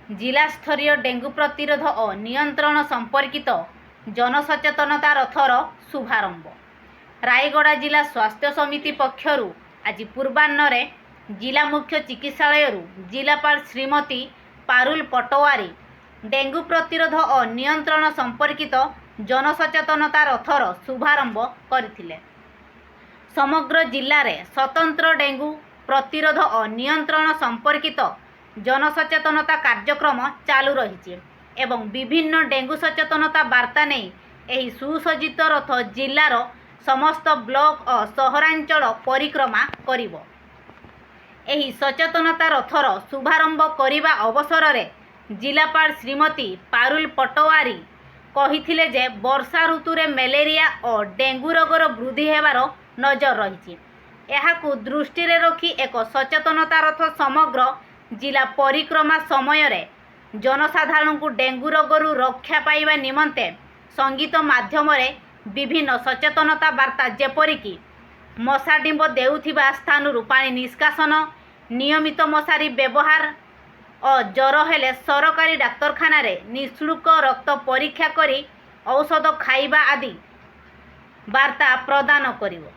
जिला स्तरीय डेंगू प्रतिरोध और नियंत्रण संपर्कित जनसचेतनता रथर शुभारंभ। रायगड़ा जिला स्वास्थ्य समिति पक्षर आज पूर्वाह्न जिला मुख्य चिकित्सालय जिलापाल श्रीमती पारुल पटवारी डेंगू प्रतिरोध और नियंत्रण संपर्कित जनसचेतनता रथर शुभारंभ करथिले। समग्र जिले में स्वतंत्र डेंगू प्रतिरोध और नियंत्रण संपर्कित जनसचेतनता कार्यक्रम चालू रही एवं विभिन्न डेंगू सचेतनता वार्ता नहीं यही सुसज्जित रथ जिलार समस्त ब्लॉक और सहरांचल परिक्रमा करिवो। एही सचेतनता रथर शुभारंभ करिबा अवसर रे जिलापाल श्रीमती पारुल पटवारी कहिथिले जे वर्षा ऋतु रे मलेरिया और डेंगू रोगर वृद्धि हेबार नजर रही एहाकु दृष्टि रे रखी एक सचेतनता रथ समग्र जिला परिक्रमा समय रे जनसाधारण को डेंगू रोगरू रक्षा पाइबा निमंते संगीत माध्यम रे विभिन्न सचेतनता वार्ता जेपरिकी मशा डिंब देउथिबा स्थानरू पानी निष्कासन, नियमित मशारी व्यवहार और ज्वर हेले सरकारी डाक्तरखाना रे निःशुल्क रक्त परीक्षा करी औषध खाइबा आदि वार्ता प्रदान करिवो।